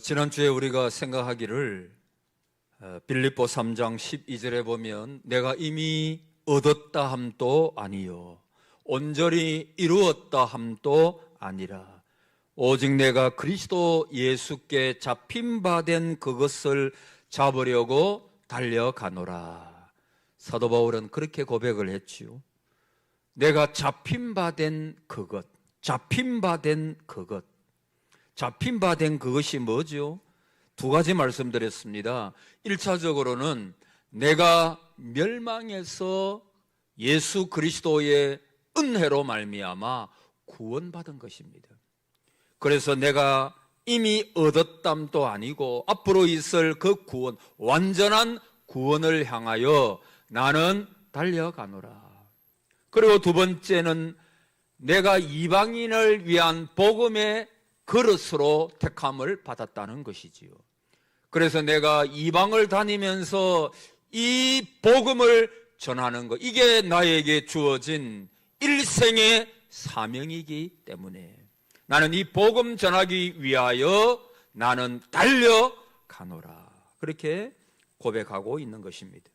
지난주에 우리가 생각하기를 빌립보 3장 12절에 보면 내가 이미 얻었다 함도 아니요 온전히 이루었다 함도 아니라 오직 내가 그리스도 예수께 잡힌 바 된 그것을 잡으려고 달려가노라. 사도 바울은 그렇게 고백을 했지요. 내가 잡힌 바 된 그것, 잡힌 바 된 그것. 잡힌 바 된 그것이 뭐죠? 두 가지 말씀드렸습니다. 1차적으로는 내가 멸망해서 예수 그리스도의 은혜로 말미암아 구원받은 것입니다. 그래서 내가 이미 얻었담도 아니고 앞으로 있을 그 구원, 완전한 구원을 향하여 나는 달려가노라. 그리고 두 번째는 내가 이방인을 위한 복음의 그릇으로 택함을 받았다는 것이지요. 그래서 내가 이방을 다니면서 이 복음을 전하는 것, 이게 나에게 주어진 일생의 사명이기 때문에 나는 이 복음 전하기 위하여 나는 달려가노라. 그렇게 고백하고 있는 것입니다.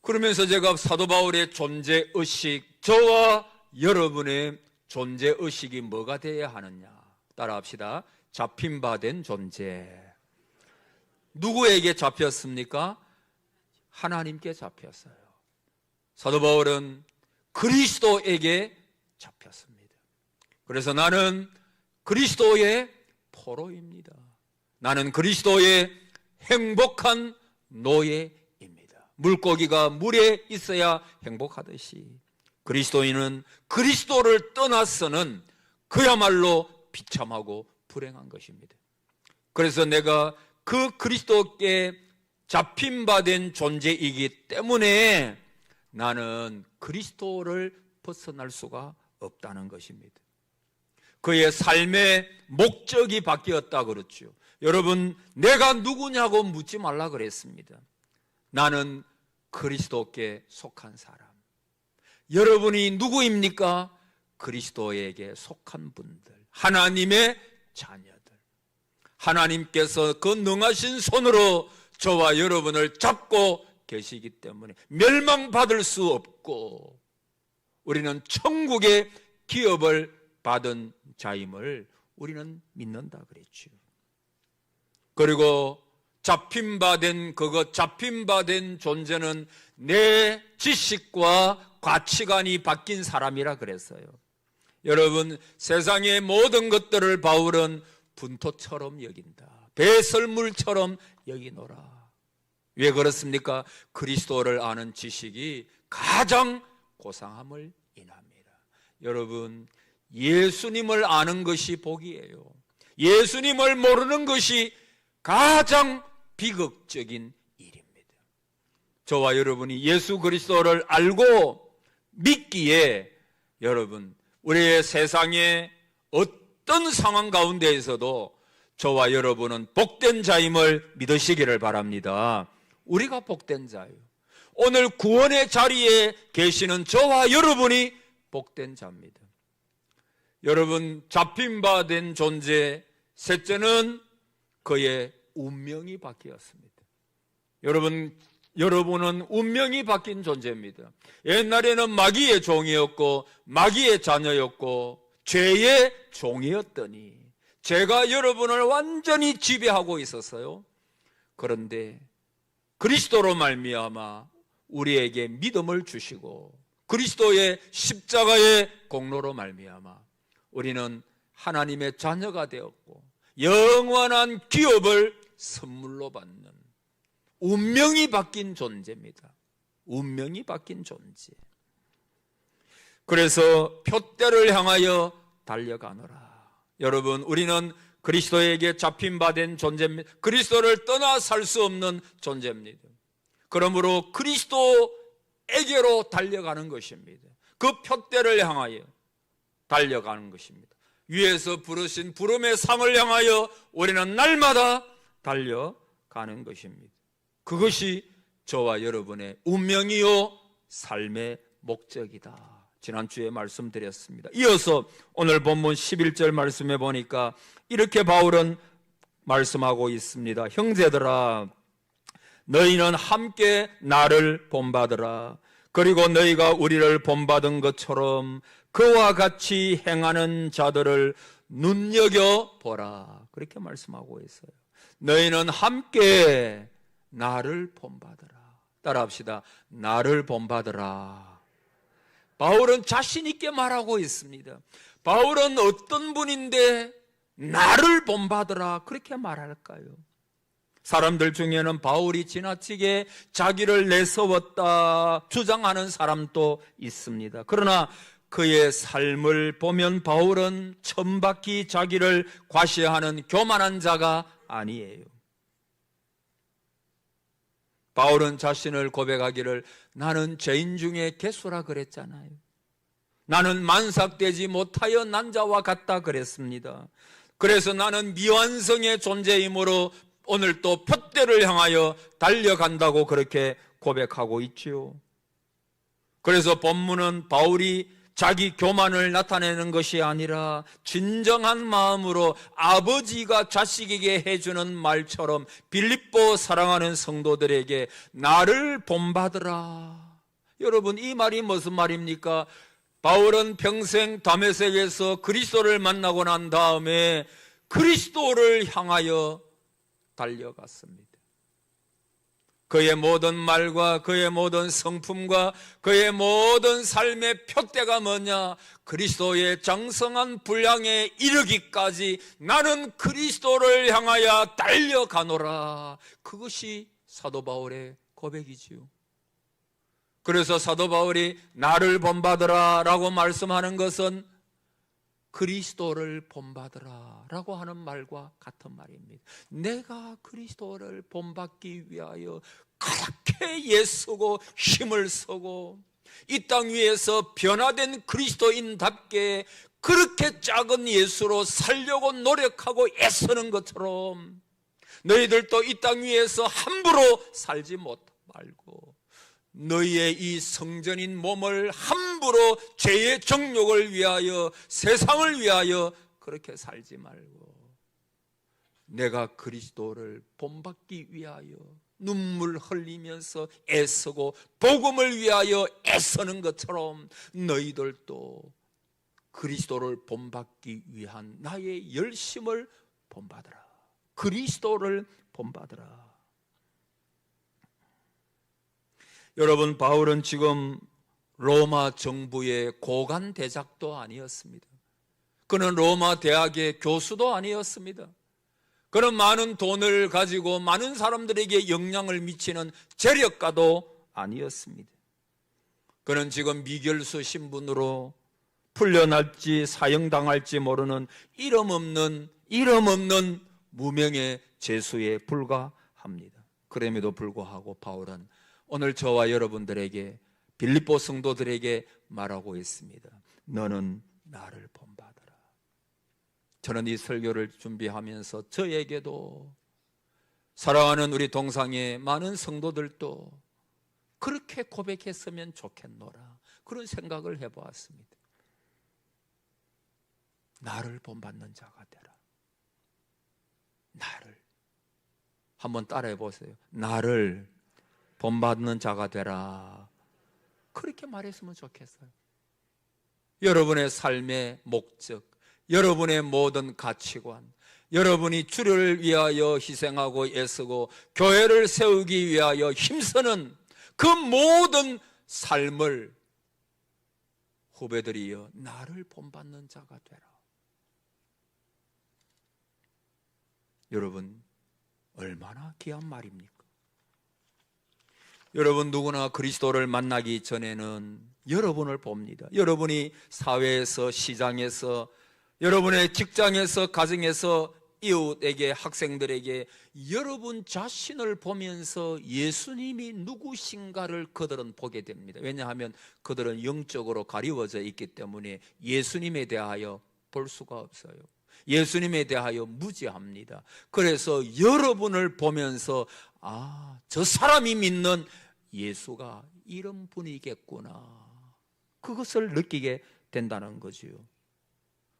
그러면서 제가 사도 바울의 존재의식, 저와 여러분의 존재의식이 뭐가 되어야 하느냐? 따라합시다. 잡힌 바 된 존재. 누구에게 잡혔습니까? 하나님께 잡혔어요. 사도 바울은 그리스도에게 잡혔습니다. 그래서 나는 그리스도의 포로입니다. 나는 그리스도의 행복한 노예입니다. 물고기가 물에 있어야 행복하듯이 그리스도인은 그리스도를 떠나서는 그야말로 비참하고 불행한 것입니다. 그래서 내가 그 그리스도께 잡힌 바 된 존재이기 때문에 나는 그리스도를 벗어날 수가 없다는 것입니다. 그의 삶의 목적이 바뀌었다 그렇죠. 여러분, 내가 누구냐고 묻지 말라 그랬습니다. 나는 그리스도께 속한 사람. 여러분이 누구입니까? 그리스도에게 속한 분들, 하나님의 자녀들. 하나님께서 그 능하신 손으로 저와 여러분을 잡고 계시기 때문에 멸망받을 수 없고 우리는 천국의 기업을 받은 자임을 우리는 믿는다 그랬죠. 그리고 잡힌 바 된 그것, 잡힌 바 된 존재는 내 지식과 가치관이 바뀐 사람이라 그랬어요. 여러분, 세상의 모든 것들을 바울은 분토처럼 여긴다. 배설물처럼 여기노라. 왜 그렇습니까? 그리스도를 아는 지식이 가장 고상함을 인합니다. 여러분, 예수님을 아는 것이 복이에요. 예수님을 모르는 것이 가장 비극적인 일입니다. 저와 여러분이 예수 그리스도를 알고 믿기에 여러분, 우리의 세상의 어떤 상황 가운데에서도 저와 여러분은 복된 자임을 믿으시기를 바랍니다. 우리가 복된 자예요. 오늘 구원의 자리에 계시는 저와 여러분이 복된 자입니다. 여러분, 잡힌 바 된 존재, 셋째는 그의 운명이 바뀌었습니다. 여러분은 운명이 바뀐 존재입니다. 옛날에는 마귀의 종이었고 마귀의 자녀였고 죄의 종이었더니 죄가 여러분을 완전히 지배하고 있었어요. 그런데 그리스도로 말미암아 우리에게 믿음을 주시고 그리스도의 십자가의 공로로 말미암아 우리는 하나님의 자녀가 되었고 영원한 기업을 선물로 받는 운명이 바뀐 존재입니다. 운명이 바뀐 존재. 그래서 표대를 향하여 달려가노라. 여러분, 우리는 그리스도에게 잡힌 바 된 존재입니다. 그리스도를 떠나 살 수 없는 존재입니다. 그러므로 그리스도에게로 달려가는 것입니다. 그 표대를 향하여 달려가는 것입니다. 위에서 부르신 부름의 상을 향하여 우리는 날마다 달려가는 것입니다. 그것이 저와 여러분의 운명이요 삶의 목적이다. 지난주에 말씀드렸습니다. 이어서 오늘 본문 11절 말씀해 보니까 이렇게 바울은 말씀하고 있습니다. 형제들아, 너희는 함께 나를 본받으라. 그리고 너희가 우리를 본받은 것처럼 그와 같이 행하는 자들을 눈여겨보라. 그렇게 말씀하고 있어요. 너희는 함께 나를 본받으라. 따라합시다. 나를 본받으라. 바울은 자신 있게 말하고 있습니다. 바울은 어떤 분인데 나를 본받으라 그렇게 말할까요? 사람들 중에는 바울이 지나치게 자기를 내세웠다 주장하는 사람도 있습니다. 그러나 그의 삶을 보면 바울은 천박히 자기를 과시하는 교만한 자가 아니에요. 바울은 자신을 고백하기를 나는 죄인 중에 괴수라 그랬잖아요. 나는 만삭되지 못하여 난 자와 같다 그랬습니다. 그래서 나는 미완성의 존재이므로 오늘 또 푯대를 향하여 달려간다고 그렇게 고백하고 있지요. 그래서 본문은 바울이 자기 교만을 나타내는 것이 아니라 진정한 마음으로 아버지가 자식에게 해주는 말처럼 빌립보 사랑하는 성도들에게 나를 본받으라. 여러분, 이 말이 무슨 말입니까? 바울은 평생 다메섹에서 그리스도를 만나고 난 다음에 그리스도를 향하여 달려갔습니다. 그의 모든 말과 그의 모든 성품과 그의 모든 삶의 표대가 뭐냐? 그리스도의 장성한 분량에 이르기까지 나는 그리스도를 향하여 달려가노라. 그것이 사도 바울의 고백이지요. 그래서 사도 바울이 나를 본받으라 라고 말씀하는 것은 그리스도를 본받으라 라고 하는 말과 같은 말입니다. 내가 그리스도를 본받기 위하여 그렇게 애쓰고 힘을 쓰고 이 땅 위에서 변화된 그리스도인답게 그렇게 작은 예수로 살려고 노력하고 애쓰는 것처럼 너희들도 이 땅 위에서 함부로 살지 말고 너희의 이 성전인 몸을 함부로 죄의 정욕을 위하여 세상을 위하여 그렇게 살지 말고 내가 그리스도를 본받기 위하여 눈물 흘리면서 애쓰고 복음을 위하여 애쓰는 것처럼 너희들도 그리스도를 본받기 위한 나의 열심을 본받으라. 그리스도를 본받으라. 여러분, 바울은 지금 로마 정부의 고관 대작도 아니었습니다. 그는 로마 대학의 교수도 아니었습니다. 그는 많은 돈을 가지고 많은 사람들에게 영향을 미치는 재력가도 아니었습니다. 그는 지금 미결수 신분으로 풀려날지 사형당할지 모르는 이름 없는 무명의 죄수에 불과합니다. 그럼에도 불구하고 바울은 오늘 저와 여러분들에게 빌립보 성도들에게 말하고 있습니다. 너는 나를 본받으라. 저는 이 설교를 준비하면서 저에게도 사랑하는 우리 동상의 많은 성도들도 그렇게 고백했으면 좋겠노라 그런 생각을 해보았습니다. 나를 본받는 자가 되라. 나를 한번 따라해 보세요. 나를 본받는 자가 되라. 그렇게 말했으면 좋겠어요. 여러분의 삶의 목적, 여러분의 모든 가치관, 여러분이 주를 위하여 희생하고 애쓰고 교회를 세우기 위하여 힘쓰는 그 모든 삶을 후배들이여 나를 본받는 자가 되라. 여러분, 얼마나 귀한 말입니까? 여러분 누구나 그리스도를 만나기 전에는 여러분을 봅니다. 여러분이 사회에서, 시장에서, 여러분의 직장에서, 가정에서, 이웃에게, 학생들에게 여러분 자신을 보면서 예수님이 누구신가를 그들은 보게 됩니다. 왜냐하면 그들은 영적으로 가리워져 있기 때문에 예수님에 대하여 볼 수가 없어요. 예수님에 대하여 무지합니다. 그래서 여러분을 보면서 저 사람이 믿는 예수가 이런 분이겠구나, 그것을 느끼게 된다는 거지요.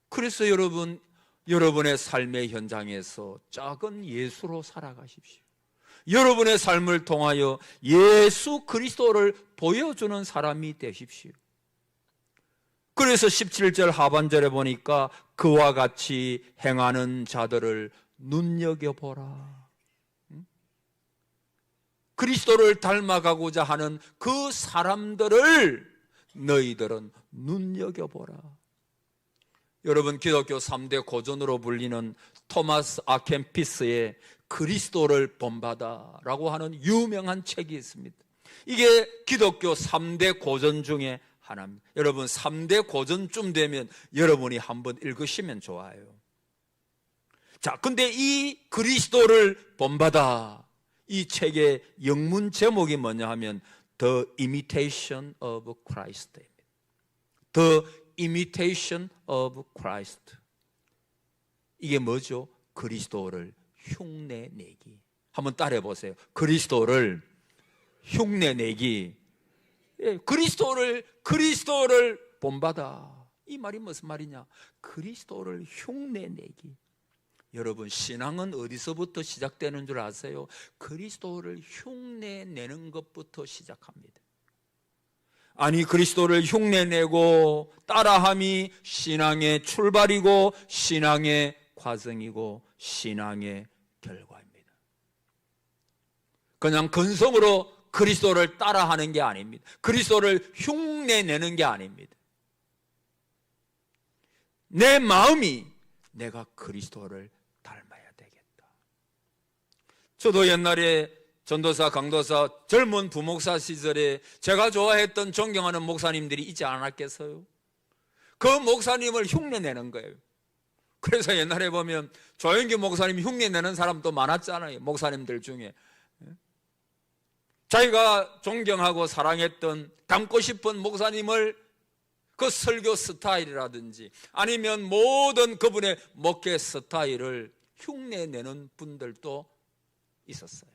그래서 여러분 여러분의 삶의 현장에서 작은 예수로 살아가십시오. 여러분의 삶을 통하여 예수 그리스도를 보여주는 사람이 되십시오. 그래서 17절 하반절에 보니까 그와 같이 행하는 자들을 눈여겨보라. 그리스도를 닮아가고자 하는 그 사람들을 너희들은 눈여겨보라. 여러분, 기독교 3대 고전으로 불리는 토마스 아켄피스의 그리스도를 본받아라고 하는 유명한 책이 있습니다. 이게 기독교 3대 고전 중에 하나입니다. 여러분, 3대 고전쯤 되면 여러분이 한번 읽으시면 좋아요. 자, 근데 이 그리스도를 본받아, 이 책의 영문 제목이 뭐냐 하면 The Imitation of Christ입니다. The Imitation of Christ. 이게 뭐죠? 그리스도를 흉내내기. 한번 따라해 보세요. 그리스도를 흉내내기. 예, 그리스도를 본받아. 이 말이 무슨 말이냐? 그리스도를 흉내내기. 여러분, 신앙은 어디서부터 시작되는 줄 아세요? 그리스도를 흉내내는 것부터 시작합니다. 아니, 그리스도를 흉내내고 따라함이 신앙의 출발이고 신앙의 과정이고 신앙의 결과입니다. 그냥 근성으로 그리스도를 따라하는 게 아닙니다. 그리스도를 흉내내는 게 아닙니다. 내 마음이 내가 그리스도를 닮아야 되겠다. 저도 옛날에 전도사, 강도사, 젊은 부목사 시절에 제가 좋아했던 존경하는 목사님들이 있지 않았겠어요? 그 목사님을 흉내내는 거예요. 그래서 옛날에 보면 조영기 목사님 흉내내는 사람도 많았잖아요. 목사님들 중에. 자기가 존경하고 사랑했던, 닮고 싶은 목사님을 그 설교 스타일이라든지 아니면 모든 그분의 목회 스타일을 흉내내는 분들도 있었어요.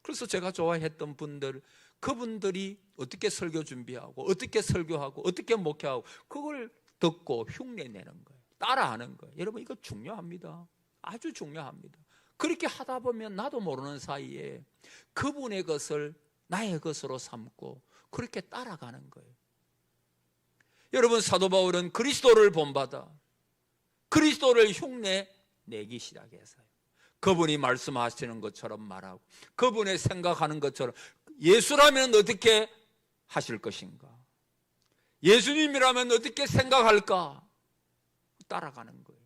그래서 제가 좋아했던 분들, 그분들이 어떻게 설교 준비하고 어떻게 설교하고 어떻게 목회하고 그걸 듣고 흉내내는 거예요. 따라하는 거예요. 여러분, 이거 중요합니다. 아주 중요합니다. 그렇게 하다 보면 나도 모르는 사이에 그분의 것을 나의 것으로 삼고 그렇게 따라가는 거예요. 여러분, 사도 바울은 그리스도를 본받아 그리스도를 흉내내기 시작했어요. 그분이 말씀하시는 것처럼 말하고 그분의 생각하는 것처럼, 예수라면 어떻게 하실 것인가, 예수님이라면 어떻게 생각할까, 따라가는 거예요.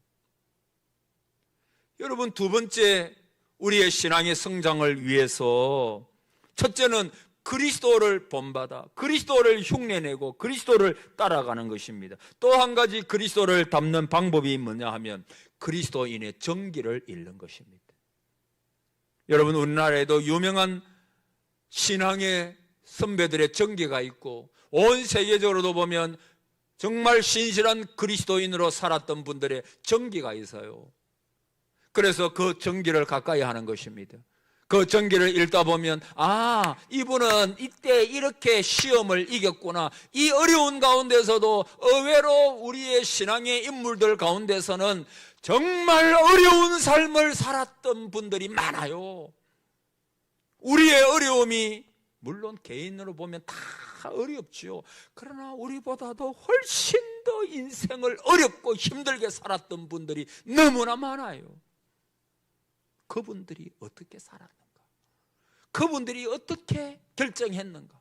여러분, 두 번째, 우리의 신앙의 성장을 위해서 첫째는 그리스도를 본받아 그리스도를 흉내내고 그리스도를 따라가는 것입니다. 또 한 가지 그리스도를 닮는 방법이 뭐냐 하면 그리스도인의 정기를 잃는 것입니다. 여러분, 우리나라에도 유명한 신앙의 선배들의 정기가 있고 온 세계적으로도 보면 정말 신실한 그리스도인으로 살았던 분들의 정기가 있어요. 그래서 그 정기를 가까이 하는 것입니다. 그 정기를 읽다 보면, 아, 이분은 이때 이렇게 시험을 이겼구나. 이 어려운 가운데서도 의외로 우리의 신앙의 인물들 가운데서는 정말 어려운 삶을 살았던 분들이 많아요. 우리의 어려움이 물론 개인으로 보면 다 어렵지요. 그러나 우리보다도 훨씬 더 인생을 어렵고 힘들게 살았던 분들이 너무나 많아요. 그분들이 어떻게 살았는가? 그분들이 어떻게 결정했는가?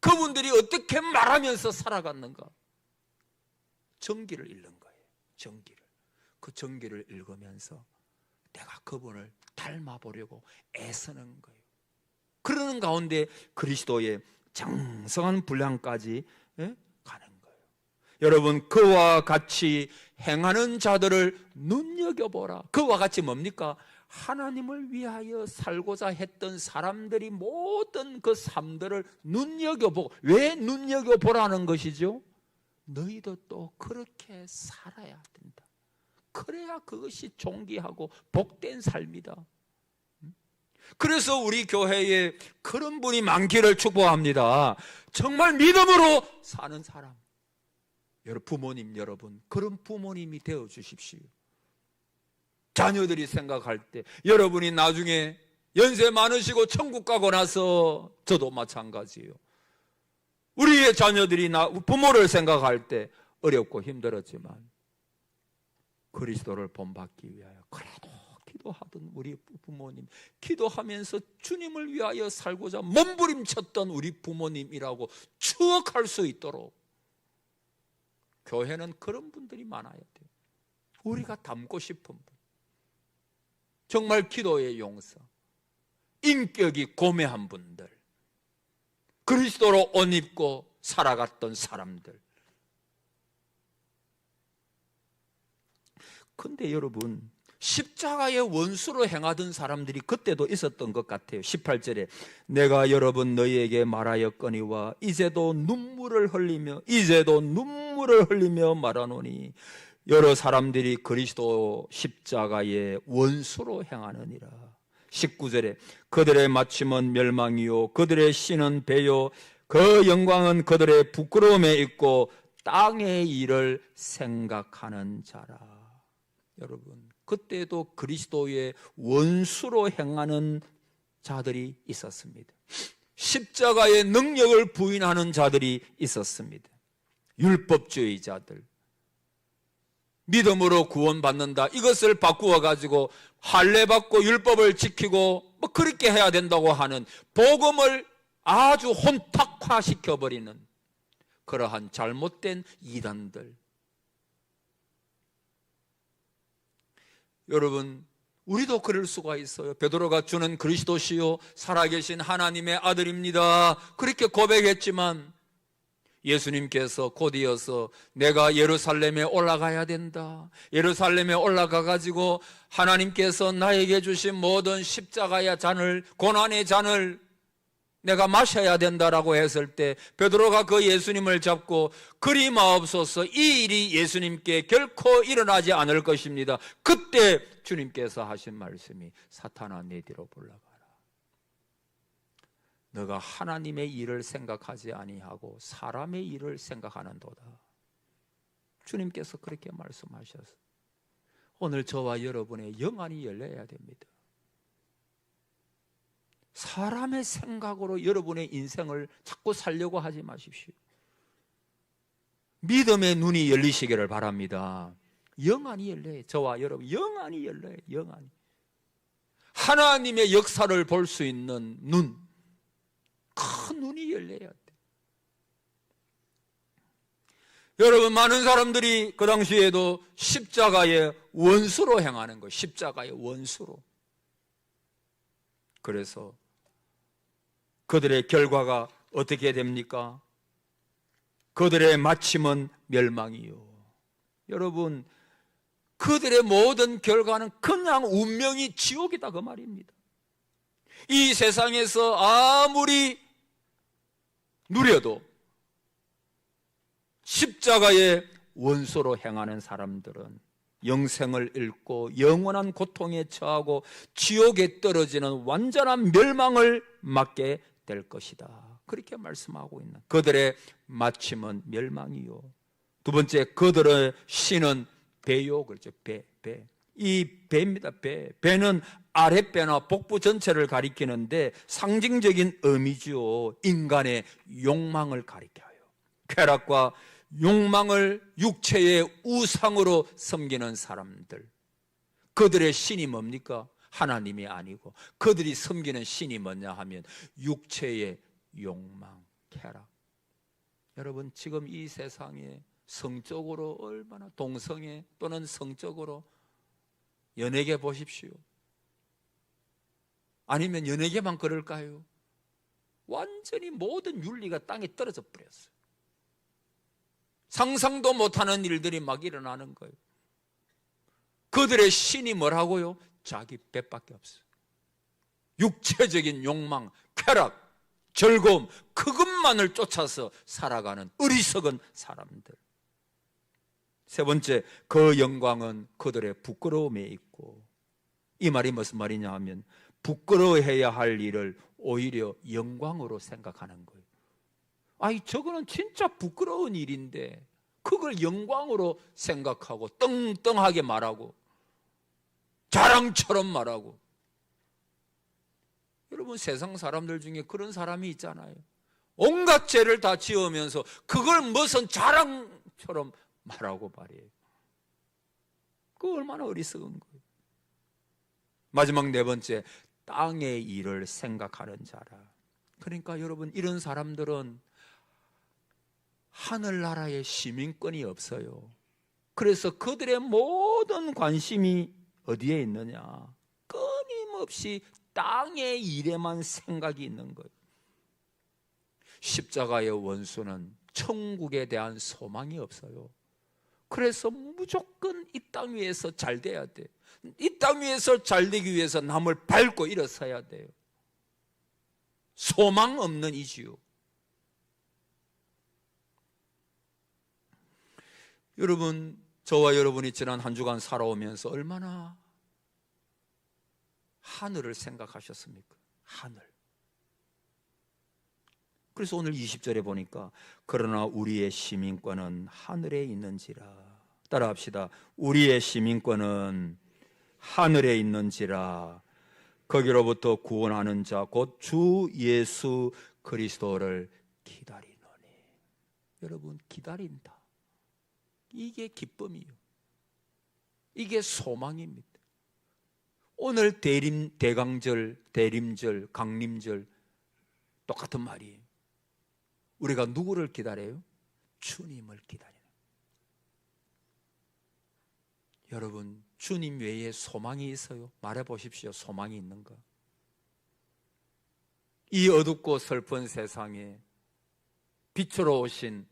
그분들이 어떻게 말하면서 살아갔는가? 정기를 읽는 거예요. 정기를. 그 정기를 읽으면서 내가 그분을 닮아보려고 애쓰는 거예요. 그러는 가운데 그리스도의 장성한 분량까지 가는 거예요. 여러분, 그와 같이 행하는 자들을 눈여겨보라. 그와 같이 뭡니까? 하나님을 위하여 살고자 했던 사람들이 모든 그 삶들을 눈여겨보고, 왜 눈여겨보라는 것이죠? 너희도 또 그렇게 살아야 된다. 그래야 그것이 존귀하고 복된 삶이다. 그래서 우리 교회에 그런 분이 많기를 축복합니다. 정말 믿음으로 사는 사람, 여러분, 부모님 여러분, 그런 부모님이 되어 주십시오. 자녀들이 생각할 때, 여러분이 나중에 연세 많으시고 천국 가고 나서 저도 마찬가지예요. 우리의 자녀들이 부모를 생각할 때 어렵고 힘들었지만 그리스도를 본받기 위하여 그래도 기도하던 우리 부모님, 기도하면서 주님을 위하여 살고자 몸부림쳤던 우리 부모님이라고 추억할 수 있도록 교회는 그런 분들이 많아야 돼요. 우리가 닮고 싶은 분, 정말 기도의 용사, 인격이 고매한 분들, 그리스도로 옷 입고 살아갔던 사람들. 근데 여러분, 십자가의 원수로 행하던 사람들이 그때도 있었던 것 같아요. 18절에 내가 여러분 너희에게 말하였거니와 이제도 눈물을 흘리며 말하노니 여러 사람들이 그리스도 십자가의 원수로 행하느니라. 19절에 그들의 마침은 멸망이요 그들의 신은 배요 그 영광은 그들의 부끄러움에 있고 땅의 일을 생각하는 자라. 여러분, 그때도 그리스도의 원수로 행하는 자들이 있었습니다. 십자가의 능력을 부인하는 자들이 있었습니다. 율법주의자들, 믿음으로 구원받는다, 이것을 바꾸어 가지고 할례받고 율법을 지키고 뭐 그렇게 해야 된다고 하는, 복음을 아주 혼탁화시켜버리는 그러한 잘못된 이단들. 여러분, 우리도 그럴 수가 있어요. 베드로가 주는 그리스도시요 살아계신 하나님의 아들입니다, 그렇게 고백했지만 예수님께서 곧이어서 내가 예루살렘에 올라가야 된다, 예루살렘에 올라가 가지고 하나님께서 나에게 주신 모든 십자가의 잔을, 고난의 잔을 내가 마셔야 된다라고 했을 때 베드로가 그 예수님을 잡고 그리 마옵소서, 이 일이 예수님께 결코 일어나지 않을 것입니다. 그때 주님께서 하신 말씀이 사탄아 내 뒤로 물러가라. 너가 하나님의 일을 생각하지 아니하고 사람의 일을 생각하는도다. 주님께서 그렇게 말씀하셨어요. 오늘 저와 여러분의 영안이 열려야 됩니다. 사람의 생각으로 여러분의 인생을 자꾸 살려고 하지 마십시오. 믿음의 눈이 열리시기를 바랍니다. 영안이 열려요. 저와 여러분 영안이 열려요. 영안이. 하나님의 역사를 볼 수 있는 눈, 큰 눈이 열려야 돼. 여러분, 많은 사람들이 그 당시에도 십자가의 원수로 행하는 거예요. 십자가의 원수로. 그래서 그들의 결과가 어떻게 됩니까? 그들의 마침은 멸망이요. 여러분, 그들의 모든 결과는 그냥 운명이 지옥이다, 그 말입니다. 이 세상에서 아무리 누려도 십자가의 원수로 행하는 사람들은 영생을 잃고 영원한 고통에 처하고 지옥에 떨어지는 완전한 멸망을 맞게 될 것이다, 그렇게 말씀하고 있는, 그들의 마침은 멸망이요. 두 번째, 그들의 신은 배요. 그렇죠. 배. 이 배입니다. 배는 아랫배나 복부 전체를 가리키는데 상징적인 의미죠. 인간의 욕망을 가리켜요. 쾌락과 욕망을 육체의 우상으로 섬기는 사람들, 그들의 신이 뭡니까? 하나님이 아니고 그들이 섬기는 신이 뭐냐 하면 육체의 욕망, 쾌락. 여러분, 지금 이 세상에 성적으로 얼마나, 동성애 또는 성적으로 연예계 보십시오. 아니면 연예계만 그럴까요? 완전히 모든 윤리가 땅에 떨어져 버렸어요. 상상도 못하는 일들이 막 일어나는 거예요. 그들의 신이 뭐라고요? 자기 배밖에 없어요. 육체적인 욕망, 쾌락, 즐거움, 그것만을 쫓아서 살아가는 어리석은 사람들. 세 번째, 그 영광은 그들의 부끄러움에 있고, 이 말이 무슨 말이냐 하면 부끄러워해야 할 일을 오히려 영광으로 생각하는 거예요. 아이, 저거는 진짜 부끄러운 일인데 그걸 영광으로 생각하고 떵떵하게 말하고, 자랑처럼 말하고. 여러분, 세상 사람들 중에 그런 사람이 있잖아요. 온갖 죄를 다 지으면서 그걸 무슨 자랑처럼 말하고 말이에요. 그거 얼마나 어리석은 거예요. 마지막 네 번째, 땅의 일을 생각하는 자라. 그러니까 여러분, 이런 사람들은 하늘나라의 시민권이 없어요. 그래서 그들의 모든 관심이 어디에 있느냐? 끊임없이 땅의 일에만 생각이 있는 거예요. 십자가의 원수는 천국에 대한 소망이 없어요. 그래서 무조건 이 땅 위에서 잘 돼야 돼. 이 땅 위에서 잘 되기 위해서 남을 밟고 일어서야 돼요. 소망 없는 이지요. 여러분, 저와 여러분이 지난 한 주간 살아오면서 얼마나 하늘을 생각하셨습니까? 하늘. 그래서 오늘 20절에 보니까 그러나 우리의 시민권은 하늘에 있는지라. 따라합시다. 우리의 시민권은 하늘에 있는지라. 거기로부터 구원하는 자 곧 주 예수 그리스도를 기다리노니. 여러분, 기다린다. 이게 기쁨이요. 이게 소망입니다. 오늘 대강절, 대림절, 강림절 똑같은 말이에요. 우리가 누구를 기다려요? 주님을 기다려요. 여러분, 주님 외에 소망이 있어요? 말해보십시오. 소망이 있는가? 이 어둡고 슬픈 세상에 빛으로 오신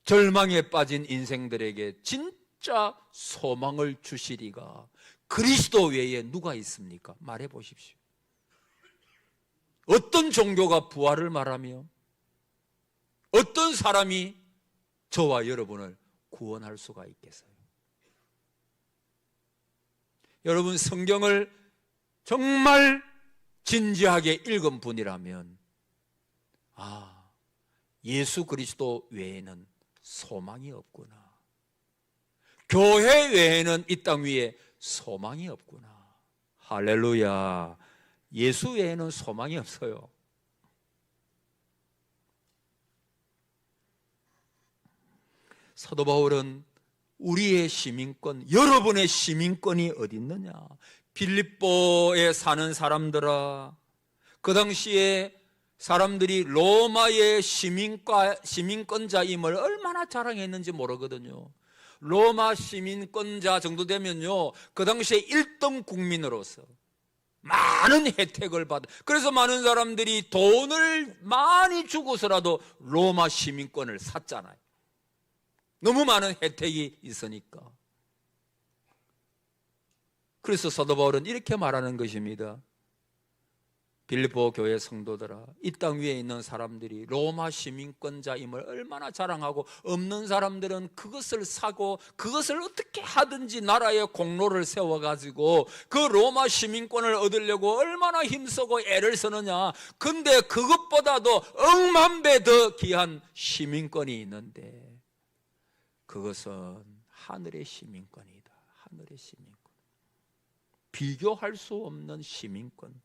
절망에 빠진 인생들에게 진짜 소망을 주시리가 그리스도 외에 누가 있습니까? 말해보십시오. 어떤 종교가 부활을 말하며 어떤 사람이 저와 여러분을 구원할 수가 있겠어요? 여러분, 성경을 정말 진지하게 읽은 분이라면 예수 그리스도 외에는 소망이 없구나. 교회 외에는 이 땅 위에 소망이 없구나. 할렐루야. 예수 외에는 소망이 없어요. 사도 바울은 우리의 시민권, 여러분의 시민권이 어디 있느냐? 빌립보에 사는 사람들아, 그 당시에 사람들이 로마의 시민권자임을 얼마나 자랑했는지 모르거든요. 로마 시민권자 정도 되면요, 그 당시에 1등 국민으로서 많은 혜택을 받아. 그래서 많은 사람들이 돈을 많이 주고서라도 로마 시민권을 샀잖아요. 너무 많은 혜택이 있으니까. 그래서 사도 바울은 이렇게 말하는 것입니다. 빌립보 교회 성도들아, 이 땅 위에 있는 사람들이 로마 시민권자임을 얼마나 자랑하고, 없는 사람들은 그것을 사고 그것을 어떻게 하든지 나라의 공로를 세워가지고 그 로마 시민권을 얻으려고 얼마나 힘쓰고 애를 쓰느냐. 근데 그것보다도 억만 배 더 귀한 시민권이 있는데 그것은 하늘의 시민권이다. 하늘의 시민권. 비교할 수 없는 시민권.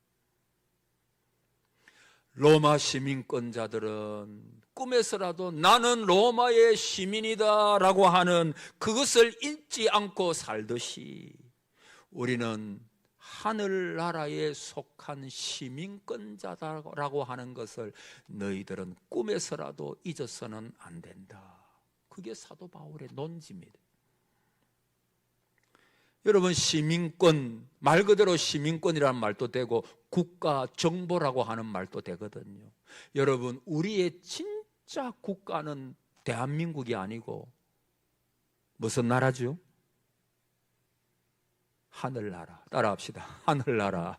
로마 시민권자들은 꿈에서라도 나는 로마의 시민이다 라고 하는 그것을 잊지 않고 살듯이 우리는 하늘나라에 속한 시민권자다라고 하는 것을 너희들은 꿈에서라도 잊어서는 안 된다. 그게 사도 바울의 논지입니다. 여러분, 시민권, 말 그대로 시민권이라는 말도 되고 국가 정보라고 하는 말도 되거든요. 여러분, 우리의 진짜 국가는 대한민국이 아니고 무슨 나라죠? 하늘나라. 따라합시다. 하늘나라.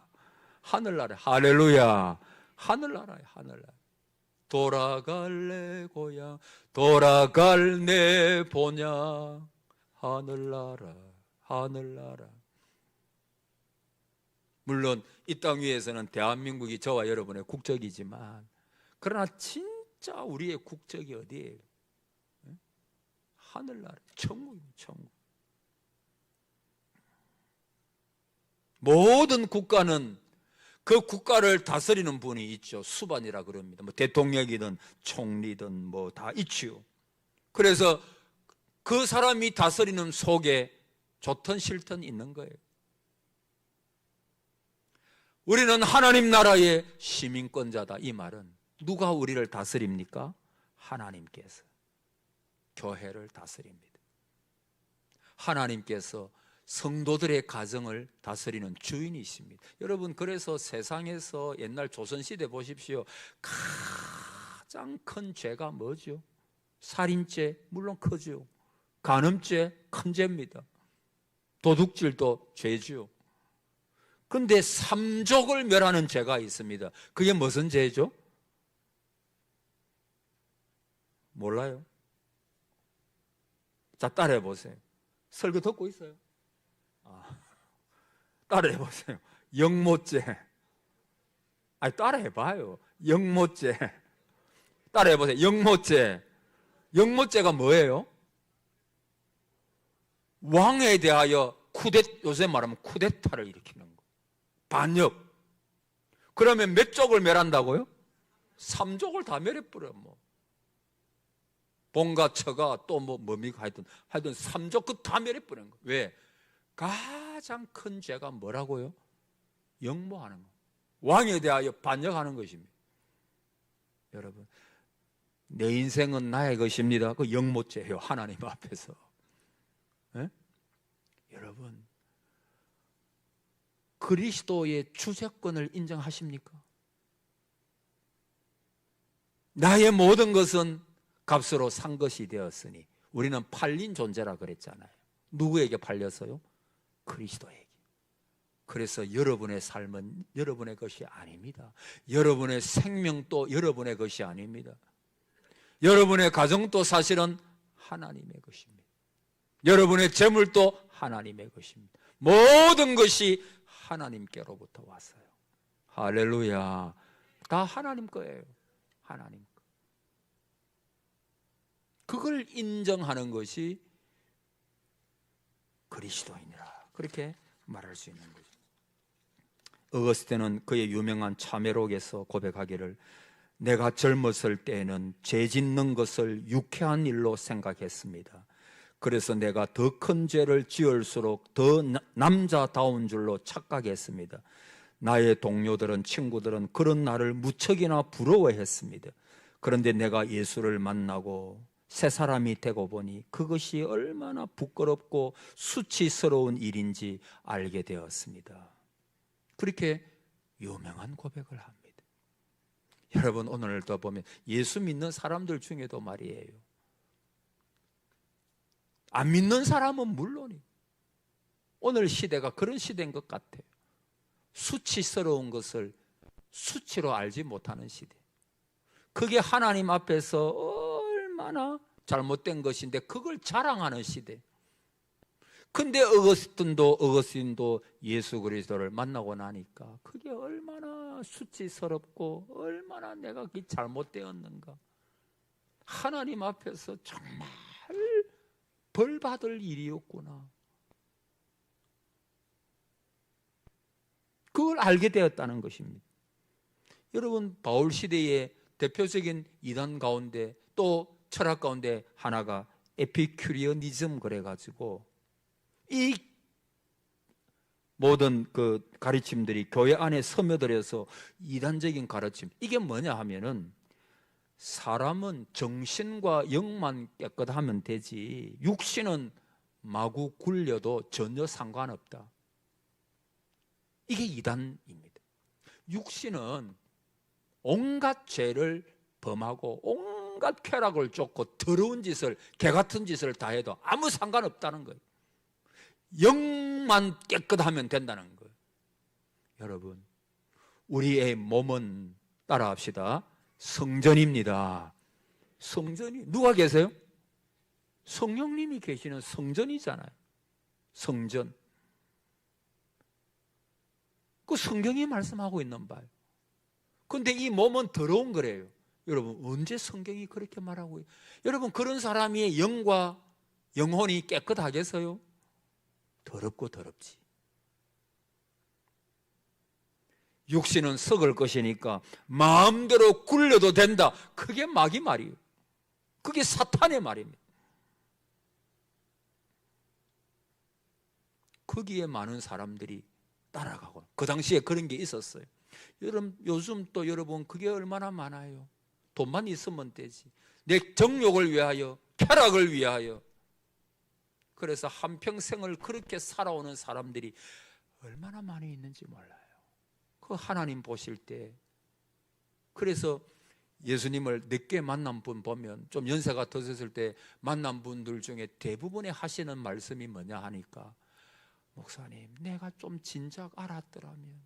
하늘나라. 할렐루야. 하늘나라예요. 하늘나라. 돌아갈래 고향, 돌아갈 내 본향, 하늘나라. 하늘나라. 물론 이 땅 위에서는 대한민국이 저와 여러분의 국적이지만, 그러나 진짜 우리의 국적이 어디예요? 하늘나라, 천국입니다. 천국. 모든 국가는 그 국가를 다스리는 분이 있죠. 수반이라 그럽니다. 뭐 대통령이든 총리든 뭐 다 있지요. 그래서 그 사람이 다스리는 속에 좋든 싫든 있는 거예요. 우리는 하나님 나라의 시민권자다. 이 말은 누가 우리를 다스립니까? 하나님께서 교회를 다스립니다. 하나님께서 성도들의 가정을 다스리는 주인이십니다. 여러분, 그래서 세상에서 옛날 조선시대 보십시오. 가장 큰 죄가 뭐죠? 살인죄, 물론 크죠. 간음죄, 큰 죄입니다. 도둑질도 죄죠. 근데 삼족을 멸하는 죄가 있습니다. 그게 무슨 죄죠? 몰라요? 자, 따라해 보세요. 설교 듣고 있어요? 따라해 보세요. 영모죄. 아니, 따라해 봐요. 영모죄. 따라해 보세요. 영모죄. 영모죄가 뭐예요? 왕에 대하여 요새 말하면 쿠데타를 일으키는 거. 반역. 그러면 몇 족을 멸한다고요? 3족을 다 멸해버려. 뭐 본가 처가 또 뭡니까 하여튼 3족 그 다 멸해버리는 거. 왜? 가장 큰 죄가 뭐라고요? 영모하는 거. 왕에 대하여 반역하는 것입니다. 여러분, 내 인생은 나의 것입니다. 그 영모죄예요. 하나님 앞에서. 네? 여러분, 그리스도의 주재권을 인정하십니까? 나의 모든 것은 값으로 산 것이 되었으니 우리는 팔린 존재라 그랬잖아요. 누구에게 팔렸어요? 그리스도에게. 그래서 여러분의 삶은 여러분의 것이 아닙니다. 여러분의 생명도 여러분의 것이 아닙니다. 여러분의 가정도 사실은 하나님의 것입니다. 여러분의 재물도 하나님의 것입니다. 모든 것이 하나님께로부터 왔어요. 할렐루야. 다 하나님 거예요. 하나님 거. 그걸 인정하는 것이 그리스도인이라, 그렇게 말할 수 있는 거죠. 어거스틴은 그의 유명한 참회록에서 고백하기를, 내가 젊었을 때에는 죄 짓는 것을 유쾌한 일로 생각했습니다. 그래서 내가 더 큰 죄를 지을수록 더 남자다운 줄로 착각했습니다. 나의 동료들은, 친구들은 그런 나를 무척이나 부러워했습니다. 그런데 내가 예수를 만나고 새 사람이 되고 보니 그것이 얼마나 부끄럽고 수치스러운 일인지 알게 되었습니다. 그렇게 유명한 고백을 합니다. 여러분, 오늘도 보면 예수 믿는 사람들 중에도 말이에요, 안 믿는 사람은 물론이고, 오늘 시대가 그런 시대인 것 같아요. 수치스러운 것을 수치로 알지 못하는 시대. 그게 하나님 앞에서 얼마나 잘못된 것인데 그걸 자랑하는 시대. 근데 어거스틴도 예수 그리스도를 만나고 나니까 그게 얼마나 수치스럽고 얼마나 내가 그게 잘못되었는가. 하나님 앞에서 정말 벌 받을 일이었구나. 그걸 알게 되었다는 것입니다. 여러분, 바울 시대의 대표적인 이단 가운데, 또 철학 가운데 하나가 에피큐리어니즘 그래가지고, 이 모든 그 가르침들이 교회 안에 스며들어서 이단적인 가르침, 이게 뭐냐 하면은, 사람은 정신과 영만 깨끗하면 되지 육신은 마구 굴려도 전혀 상관없다. 이게 이단입니다. 육신은 온갖 죄를 범하고 온갖 쾌락을 쫓고 더러운 짓을, 개 같은 짓을 다 해도 아무 상관없다는 거예요. 영만 깨끗하면 된다는 거예요. 여러분, 우리의 몸은, 따라합시다, 성전입니다. 성전이 누가 계세요? 성령님이 계시는 성전이잖아요. 성전. 그 성경이 말씀하고 있는 바예요. 근데 이 몸은 더러운 거래요. 여러분, 언제 성경이 그렇게 말하고 있어요? 여러분, 그런 사람이 영과 영혼이 깨끗하겠어요? 더럽고 더럽지. 육신은 썩을 것이니까 마음대로 굴려도 된다. 그게 마귀 말이에요. 그게 사탄의 말입니다. 거기에 많은 사람들이 따라가고, 그 당시에 그런 게 있었어요. 요즘 또 여러분 그게 얼마나 많아요. 돈만 있으면 되지. 내 정욕을 위하여, 쾌락을 위하여. 그래서 한평생을 그렇게 살아오는 사람들이 얼마나 많이 있는지 몰라요. 그 하나님 보실 때, 그래서 예수님을 늦게 만난 분 보면, 좀 연세가 드셨을 때 만난 분들 중에 대부분이 하시는 말씀이 뭐냐 하니까, 목사님, 내가 좀 진작 알았더라면,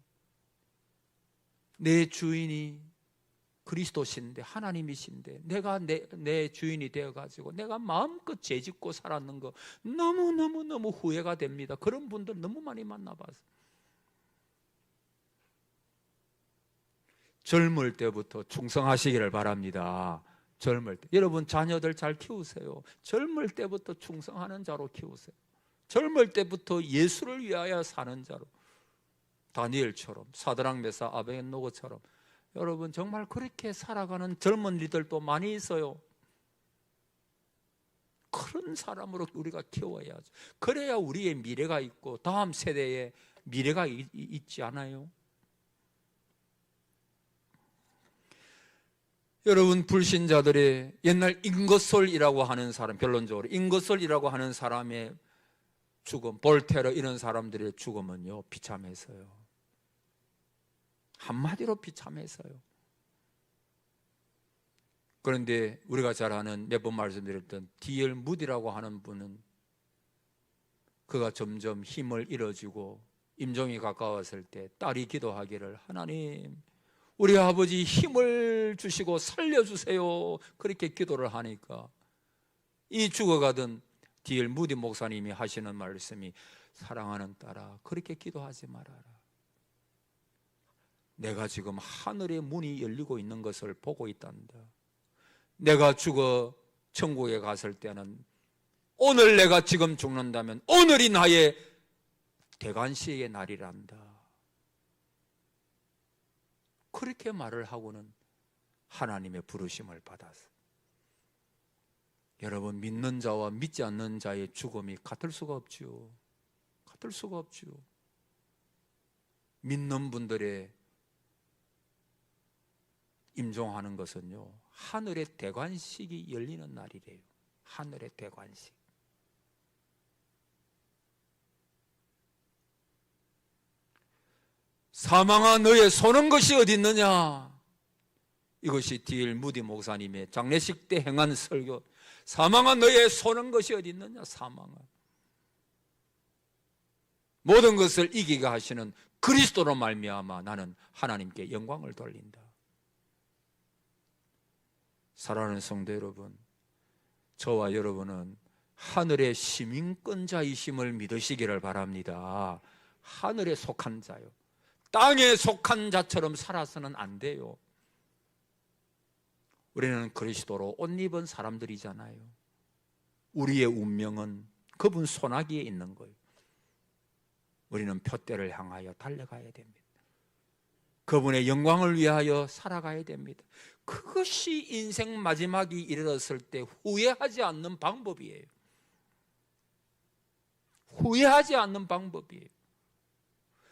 내 주인이 그리스도신데, 하나님이신데, 내가 내 주인이 되어가지고 내가 마음껏 죄짓고 살았는 거 너무 후회가 됩니다. 그런 분들 너무 많이 만나봤어요. 젊을 때부터 충성하시기를 바랍니다. 젊을 때 여러분 자녀들 잘 키우세요. 젊을 때부터 충성하는 자로 키우세요. 젊을 때부터 예수를 위하여 사는 자로, 다니엘처럼, 사드락 메사 아벳노고처럼 여러분 정말 그렇게 살아가는 젊은이들도 많이 있어요. 그런 사람으로 우리가 키워야죠. 그래야 우리의 미래가 있고 다음 세대에 미래가 있지 않아요? 여러분, 불신자들의 옛날 인거솔이라고 하는 사람, 결론적으로 인거솔이라고 하는 사람의 죽음, 볼테러 이런 사람들의 죽음은요, 비참했어요. 한마디로 비참했어요. 그런데 우리가 잘 아는, 매번 말씀드렸던 D.L. 무디라고 하는 분은, 그가 점점 힘을 잃어지고 임종이 가까웠을 때 딸이 기도하기를, 하나님, 우리 아버지 힘을 주시고 살려주세요, 그렇게 기도를 하니까 이 죽어가던 D.L. 무디 목사님이 하시는 말씀이, 사랑하는 딸아, 그렇게 기도하지 말아라. 내가 지금 하늘의 문이 열리고 있는 것을 보고 있단다. 내가 죽어 천국에 갔을 때는, 오늘 내가 지금 죽는다면 오늘이 나의 대관식의 날이란다. 그렇게 말을 하고는 하나님의 부르심을 받았어. 여러분, 믿는 자와 믿지 않는 자의 죽음이 같을 수가 없지요. 같을 수가 없지요. 믿는 분들의 임종하는 것은요, 하늘의 대관식이 열리는 날이래요. 하늘의 대관식. 사망아, 너의 손은 것이 어디 있느냐? 이것이 D.L. 무디 목사님의 장례식 때 행한 설교. 사망아, 너의 손은 것이 어디 있느냐? 사망아, 모든 것을 이기게 하시는 그리스도로 말미암아 나는 하나님께 영광을 돌린다. 사랑하는 성도 여러분, 저와 여러분은 하늘의 시민권자이심을 믿으시기를 바랍니다. 하늘에 속한 자요, 땅에 속한 자처럼 살아서는 안 돼요. 우리는 그리스도로 옷 입은 사람들이잖아요. 우리의 운명은 그분 손아귀에 있는 거예요. 우리는 표대를 향하여 달려가야 됩니다. 그분의 영광을 위하여 살아가야 됩니다. 그것이 인생 마지막이 이르렀을 때 후회하지 않는 방법이에요. 후회하지 않는 방법이에요.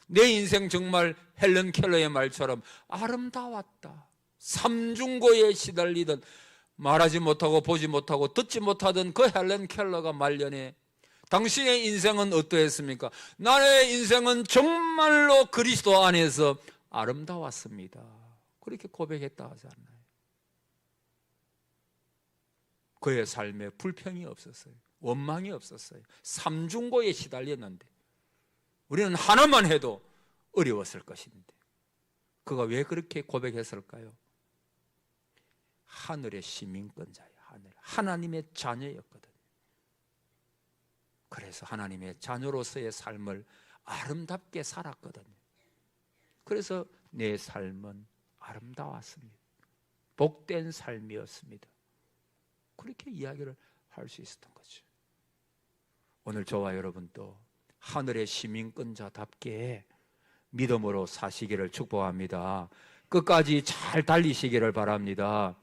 내 인생 정말 헬런 켈러의 말처럼 아름다웠다. 삼중고에 시달리던, 말하지 못하고 보지 못하고 듣지 못하던 그 헬런 켈러가 말년에, 당신의 인생은 어떠했습니까? 나의 인생은 정말로 그리스도 안에서 아름다웠습니다. 그렇게 고백했다 하지 않나요? 그의 삶에 불평이 없었어요. 원망이 없었어요. 삼중고에 시달렸는데, 우리는 하나만 해도 어려웠을 것인데, 그가 왜 그렇게 고백했을까요? 하늘의 시민권자예요. 하나님의 자녀였거든요. 그래서 하나님의 자녀로서의 삶을 아름답게 살았거든요. 그래서 내 삶은 아름다웠습니다. 복된 삶이었습니다. 그렇게 이야기를 할 수 있었던 거죠. 오늘 저와 여러분도 하늘의 시민권자답게 믿음으로 사시기를 축복합니다. 끝까지 잘 달리시기를 바랍니다.